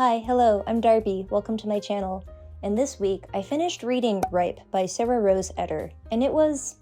Hi, hello, I'm Darby, welcome to my channel. And this week, I finished reading Ripe by Sarah Rose Etter, and it was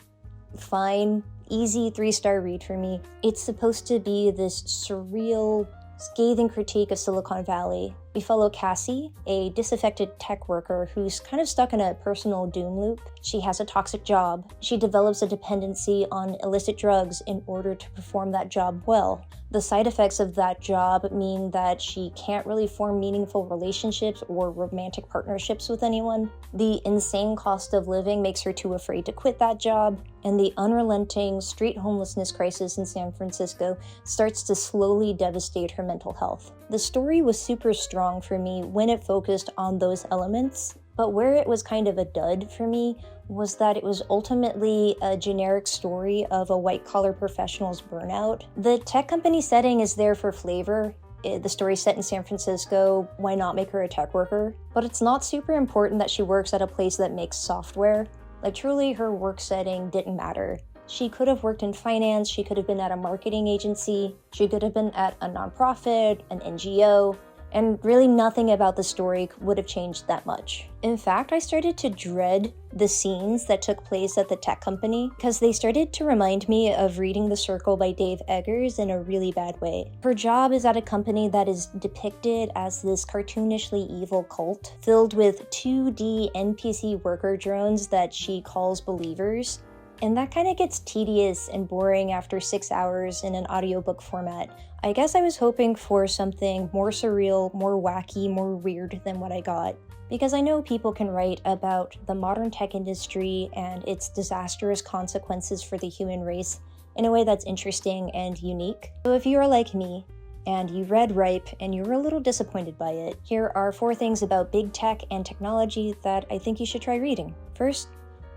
fine, easy 3-star read for me. It's supposed to be this surreal, scathing critique of Silicon Valley. We follow Cassie, a disaffected tech worker who's kind of stuck in a personal doom loop. She has a toxic job. She develops a dependency on illicit drugs in order to perform that job well. The side effects of that job mean that she can't really form meaningful relationships or romantic partnerships with anyone. The insane cost of living makes her too afraid to quit that job, and the unrelenting street homelessness crisis in San Francisco starts to slowly devastate her mental health. The story was super strong for me when it focused on those elements, but where it was kind of a dud for me was that it was ultimately a generic story of a white-collar professional's burnout. The tech company setting is there for flavor. The story's set in San Francisco, why not make her a tech worker? But it's not super important that she works at a place that makes software. Like, truly, her work setting didn't matter. She could have worked in finance, she could have been at a marketing agency, she could have been at a nonprofit, an NGO, and really nothing about the story would have changed that much. In fact, I started to dread the scenes that took place at the tech company because they started to remind me of Reading the Circle by Dave Eggers in a really bad way. Her job is at a company that is depicted as this cartoonishly evil cult filled with 2D NPC worker drones that she calls believers. And that kind of gets tedious and boring after 6 hours in an audiobook format. I guess I was hoping for something more surreal, more wacky, more weird than what I got. Because I know people can write about the modern tech industry and its disastrous consequences for the human race in a way that's interesting and unique. So if you are like me, and you read Ripe and you were a little disappointed by it, here are 4 things about big tech and technology that I think you should try reading. First,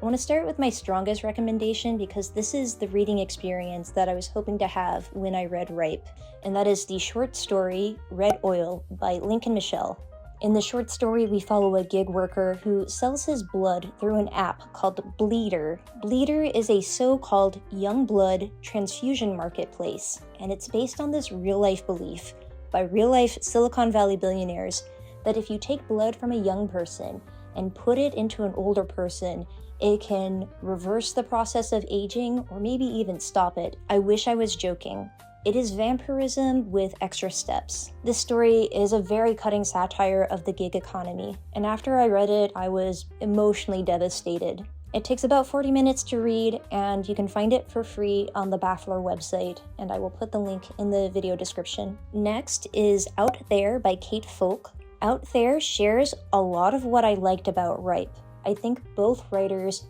I want to start with my strongest recommendation because this is the reading experience that I was hoping to have when I read Ripe, and that is the short story Red Oil by Lincoln Michel. In the short story, we follow a gig worker who sells his blood through an app called Bleeder. Bleeder is a so-called young blood transfusion marketplace, and it's based on this real-life belief by real-life Silicon Valley billionaires that if you take blood from a young person and put it into an older person, it can reverse the process of aging or maybe even stop it. I wish I was joking. It is vampirism with extra steps. This story is a very cutting satire of the gig economy, and after I read it, I was emotionally devastated. It takes about 40 minutes to read, and you can find it for free on the Baffler website, and I will put the link in the video description. Next is Out There by Kate Folk. Out There shares a lot of what I liked about Ripe. I think both writers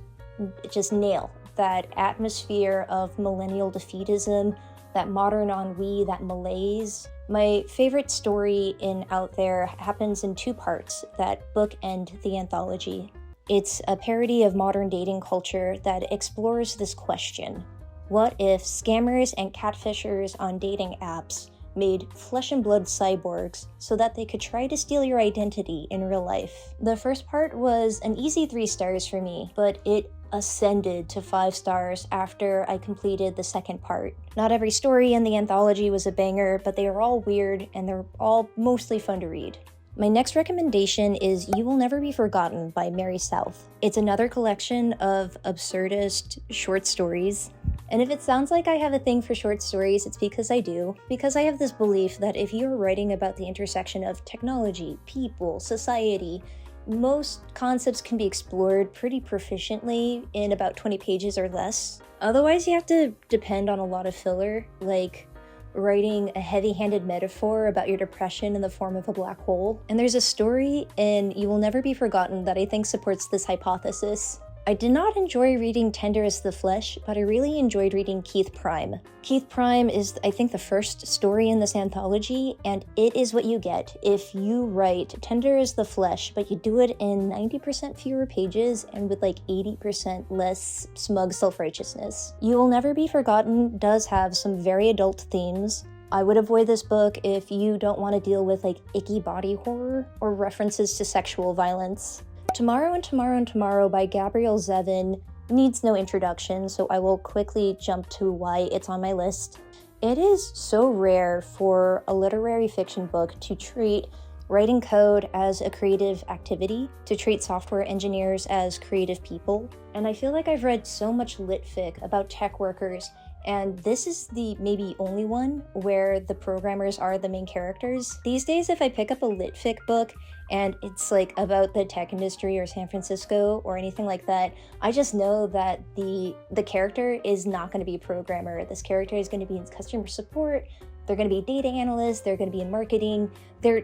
just nail that atmosphere of millennial defeatism, that modern ennui, that malaise. My favorite story in Out There happens in 2 parts that bookend the anthology. It's a parody of modern dating culture that explores this question. What if scammers and catfishers on dating apps made flesh and blood cyborgs so that they could try to steal your identity in real life? The first part was an easy 3 stars for me, but it ascended to 5 stars after I completed the second part. Not every story in the anthology was a banger, but they are all weird and they're all mostly fun to read. My next recommendation is You Will Never Be Forgotten by Mary South. It's another collection of absurdist short stories. And if it sounds like I have a thing for short stories, it's because I do. Because I have this belief that if you're writing about the intersection of technology, people, society, most concepts can be explored pretty proficiently in about 20 pages or less. Otherwise, you have to depend on a lot of filler, like writing a heavy-handed metaphor about your depression in the form of a black hole. And there's a story in You Will Never Be Forgotten that I think supports this hypothesis. I did not enjoy reading Tender as the Flesh, but I really enjoyed reading Keith Prime. Keith Prime is, I think, the first story in this anthology, and it is what you get if you write Tender as the Flesh, but you do it in 90% fewer pages and with like 80% less smug self-righteousness. You Will Never Be Forgotten does have some very adult themes. I would avoid this book if you don't want to deal with like icky body horror or references to sexual violence. Tomorrow and Tomorrow and Tomorrow by Gabrielle Zevin needs no introduction, so I will quickly jump to why it's on my list. It is so rare for a literary fiction book to treat writing code as a creative activity, to treat software engineers as creative people. And I feel like I've read so much lit fic about tech workers, and this is the maybe only one where the programmers are the main characters. These days, if I pick up a lit fic book and it's like about the tech industry or San Francisco or anything like that, I just know that the character is not going to be a programmer. This character is going to be in customer support. They're going to be data analysts, they're going to be in marketing, they're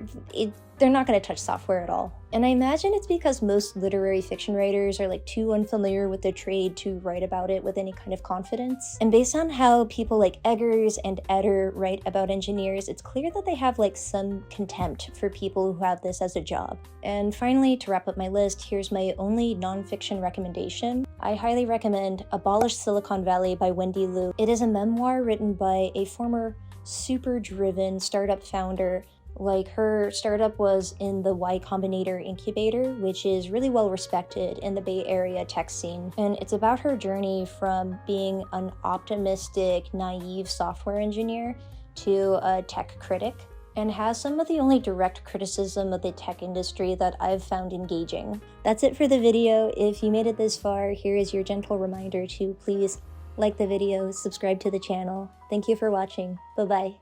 not going to touch software at all. And I imagine it's because most literary fiction writers are like too unfamiliar with the trade to write about it with any kind of confidence. And based on how people like Eggers and Eder write about engineers, it's clear that they have like some contempt for people who have this as a job. And finally, to wrap up my list, here's my only nonfiction recommendation. I highly recommend Abolish Silicon Valley by Wendy Liu. It is a memoir written by a former super driven startup founder. Like, her startup was in the Y Combinator incubator, which is really well respected in the Bay Area tech scene. And it's about her journey from being an optimistic, naive software engineer to a tech critic, and has some of the only direct criticism of the tech industry that I've found engaging. That's it for the video. If you made it this far, here is your gentle reminder to please like the video, subscribe to the channel. Thank you for watching. Bye-bye.